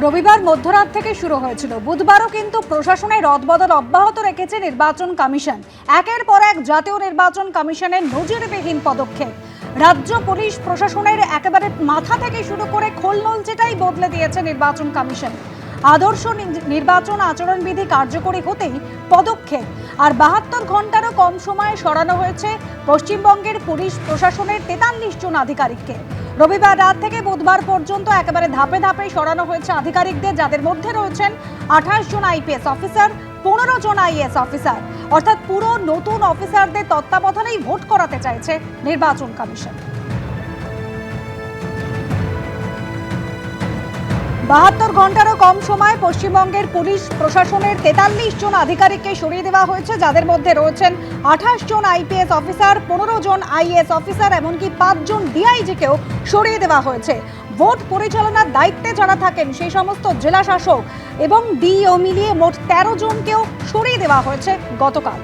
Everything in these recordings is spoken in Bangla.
রবিবার মধ্যরাত থেকে শুরু হয়েছিল। বুধবারও কিন্তু প্রশাসনের রদবদল অব্যাহত রেখেছে নির্বাচন কমিশন। একের পর এক জাতীয় নির্বাচন কমিশনের নজিরবিহীন পদক্ষেপ রাজ্য পুলিশ প্রশাসনের একেবারে মাথা থেকে শুরু করে খোলনলচিটাই বদলে দিয়েছে নির্বাচন কমিশন। আদর্শ নির্বাচন আচরণবিধি কার্যকরী হতেই পদক্ষেপ। আর 72 ঘন্টারও কম সময়ে সরানো হয়েছে পশ্চিমবঙ্গের পুলিশ প্রশাসনের 43 জন আধিকারিককে। রবিবার রাত থেকে বুধবার পর্যন্ত একেবারে ধাপে ধাপে সরানো হয়েছে আধিকারিকদের, যাদের মধ্যে রয়েছেন 28 জন আইপিএস অফিসার, 15 জন আইএএস অফিসার। অর্থাৎ পুরো নতুন অফিসারদের তত্ত্বাবধানেই ভোট করাতে চাইছে নির্বাচন কমিশন। 72 ঘন্টারও কম সময় পশ্চিমবঙ্গের পুলিশ প্রশাসনের 43 জন আধিকারিককে সরিয়ে দেওয়া হয়েছে, যাদের মধ্যে রয়েছেন 28 জন আইপিএস অফিসার, 15 জন আইএএস অফিসার, এমনকি 5 জন ডিআইজিকেও সরিয়ে দেওয়া হয়েছে। ভোট পরিচালনার দায়িত্বে যারা থাকেন সেই সমস্ত জেলা শাসক এবং ডিও মিলিয়ে মোট 13 জনকেও সরিয়ে দেওয়া হয়েছে গতকাল।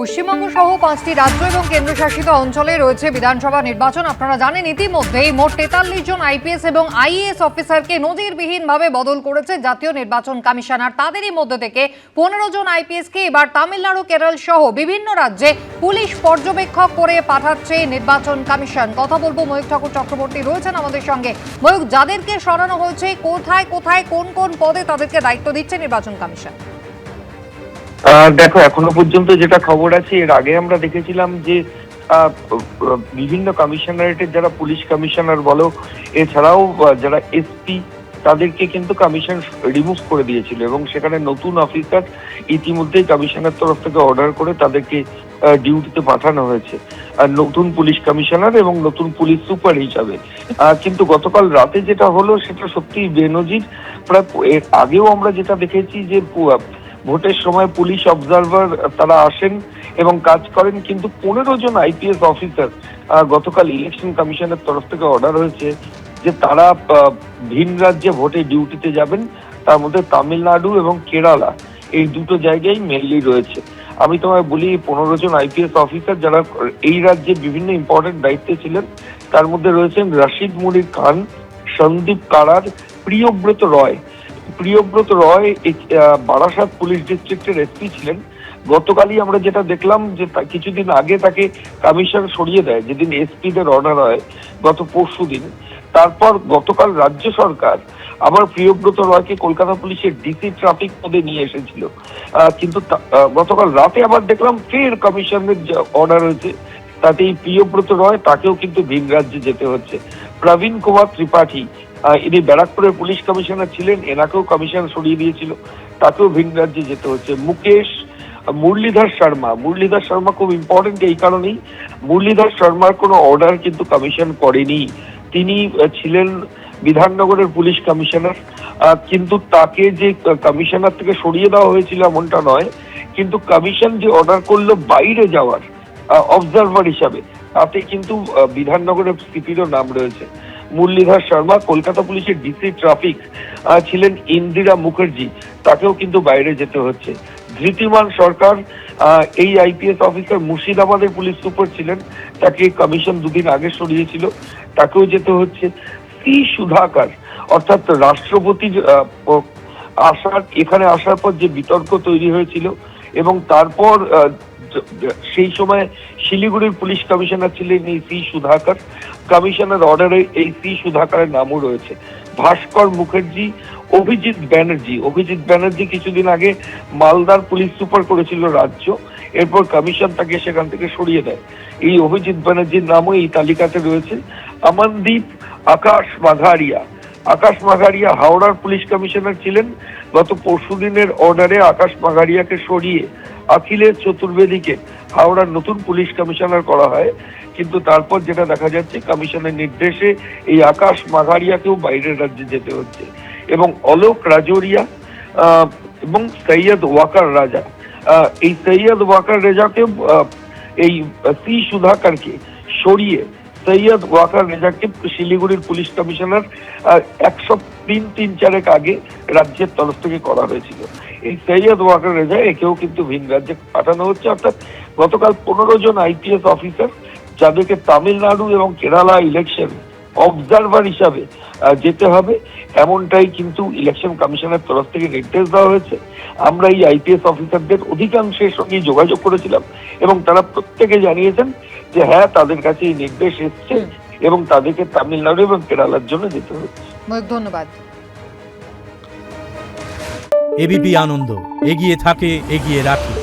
পশ্চিমবঙ্গ সহ 5টি রাজ্য এবং কেন্দ্রশাসিত অঞ্চলে রয়েছে বিধানসভা নির্বাচন। আপনারা জানেন ইতিমধ্যেই মোট 43 জন আইপিএস এবং আইএএস অফিসারকে নজিরবিহীনভাবে বদল করেছে জাতীয় নির্বাচন কমিশন। আর তাদেরই মধ্যে থেকে 15 জন আইপিএসকে এবার তামিলনাড়ু, কেরল সহ বিভিন্ন রাজ্যে পুলিশ পর্যবেক্ষক করে পাঠাচ্ছে নির্বাচন কমিশন। কথা বলবো ময়ূক ঠাকুর চক্রবর্তী রয়েছেন আমাদের সঙ্গে। ময়ূক, যাদেরকে সরানো হয়েছে, কোথায় কোথায় কোন কোন পদে তাদেরকে দায়িত্ব দিচ্ছে নির্বাচন কমিশন? দেখো, এখনো পর্যন্ত যেটা খবর আছে, এর আগে আমরা দেখেছিলাম যে বিভিন্ন কমিশনারেটের যারা পুলিশ কমিশনার বলো, এছাড়াও যারা এসপি, তাদেরকে কিন্তু কমিশন রিমুভ করে দিয়েছিল এবং সেখানে নতুন অফিসার ইতিমধ্যেই কমিশনের তরফ থেকে অর্ডার করে তাদেরকে ডিউটিতে পাঠানো হয়েছে, নতুন পুলিশ কমিশনার এবং নতুন পুলিশ সুপার হিসাবে। কিন্তু গতকাল রাতে যেটা হলো সেটা সত্যিই বেনজির। প্রায় এর আগেও আমরা যেটা দেখেছি যে ভোটের সময় পুলিশ অবজারভার তারা আসেন এবং কাজ করেন, কিন্তু 15 জন আইপিএস অফিসার গতকাল ইলেকশন কমিশনের তরফ থেকে অর্ডার হয়েছে যে তারা ভিন রাজ্যে ভোটে ডিউটিতে যাবেন। তার মধ্যে তামিলনাড়ু এবং কেরালা, এই দুটো জায়গায় মেনলি রয়েছে। আমি তোমায় বলি, 15 জন আইপিএস অফিসার যারা এই রাজ্যে বিভিন্ন ইম্পর্টেন্ট দায়িত্বে ছিলেন, তার মধ্যে রয়েছেন রশিদ মুনির খান, সন্দীপ কারার, প্রিয়ব্রত রয়। প্রিয়ব্রত রয় বারাসাত পুলিশ ডিস্ট্রিক্টের এসপি ছিলেন। গতকালই আমরা যেটা দেখলাম যে কিছুদিন আগে তাকে কমিশন সরিয়ে দেয়, যেদিন এসপিদের অর্ডার হয় গত পরশু দিন। তারপর গতকাল রাজ্য সরকার আবার প্রিয়ব্রত রয়কে কলকাতা পুলিশের ডিসি ট্রাফিক পদে নিয়ে এসেছিল, কিন্তু গতকাল রাতে আবার দেখলাম ফের কমিশনের অর্ডার হয়েছে, তাতে এই প্রিয়ব্রত রয় তাকেও কিন্তু ভিন রাজ্যে যেতে হচ্ছে। প্রবীণ কুমার ত্রিপাঠী, ইনি ব্যারাকপুরের পুলিশ কমিশনার ছিলেন, এনাকেও কমিশন সরিয়ে দিয়েছিল, তাকেও ভিন রাজ্যে যেতে হচ্ছে। মুরলীধর শর্মা খুব ইম্পর্টেন্ট এই কারণেই, মুরলীধর শর্মার কোনো অর্ডার কিন্তু কমিশন করেনি। তিনি ছিলেন বিধাননগরের পুলিশ কমিশনার, কিন্তু তাকে যে কমিশনার থেকে সরিয়ে দেওয়া হয়েছিল এমনটা নয়, কিন্তু কমিশন যে অর্ডার করলো বাইরে যাওয়ার অবজারভার হিসাবে, তাতে কিন্তু বিধাননগরের সিপিরও নাম রয়েছে। মুরলীধর শর্মা কলকাতা পুলিশের ডিসি ট্রাফিক ছিলেন ইন্দিরা মুখার্জি, তাকেও কিন্তু বাইরে যেতে হচ্ছে। ধৃতিমান সরকার, এই আইপিএস অফিসার মুর্শিদাবাদের পুলিশ সুপার ছিলেন, তাকে কমিশন দুদিন আগে সরিয়েছিল, তাকেও যেতে হচ্ছে। সি সুধাকর, অর্থাৎ রাষ্ট্রপতির এখানে আসার পর যে বিতর্ক তৈরি হয়েছিল এবং তারপর সেই সময় শিলিগুড়ির পুলিশ কমিশনার ছিলেন এই সি সুধাকর, কমিশনের অর্ডারে এই সি সুধাকরের নামও রয়েছে। ভাস্কর মুখার্জি, অভিজিৎ ব্যানার্জি কিছুদিন আগে মালদার পুলিশ সুপার করেছিল রাজ্য, এরপর কমিশন তাকে সেখান থেকে সরিয়ে দেয়। এই অভিজিৎ ব্যানার্জির নামও এই তালিকাতে রয়েছে। অমনদীপ আকাশ মাঘারিয়া হাওড়ার পুলিশ কমিশনার ছিলেন, গত পরশুদিনের অর্ডারে আকাশ মাঘারিয়াকে সরিয়ে অখিলেশ চতুর্বেদীকে হাওড়ার নতুন পুলিশ কমিশনার করা হয়, কিন্তু তারপর যেটা দেখা যাচ্ছে কমিশনের নির্দেশে এই আকাশ মাঘারিয়াকেও বাইরের রাজ্যে যেতে হচ্ছে। এবং অলোক রাজোরিয়া এবং সৈয়দ ওয়াকার রাজা, এই সৈয়দ ওয়াকার রেজাকে এই সি সুধাকরকে সরিয়ে সৈয়দ ওয়াকার রেজাকে শিলিগুড়ির পুলিশ কমিশনার 103-3-4 আগে রাজ্যের তরফ থেকে করা হয়েছিল। এই সৈয়দ ওয়াকার রেজা একেও কিন্তু ভিন রাজ্যে পাঠানো হচ্ছে। অর্থাৎ গতকাল 15 জন আইপিএস অফিসার যাদেরকে তামিলনাড়ু এবং কেরালা ইলেকশন অবজারভার হিসাবে যেতে হবে, এমনটাই কিন্তু ইলেকশন কমিশনের তরফ থেকে নির্দেশ দেওয়া হয়েছে। আমরা এই আইপিএস অফিসারদের অধিকাংশের সঙ্গে যোগাযোগ করেছিলাম এবং তারা প্রত্যেকে জানিয়েছেন যে হ্যাঁ, তাদের কাছে এই নির্দেশ এসছে এবং তাদেরকে তামিলনাড়ু এবং কেরালার জন্য যেতে হচ্ছে। ধন্যবাদ। এবিপি আনন্দ, এগিয়ে থাকে, এগিয়ে রাখে।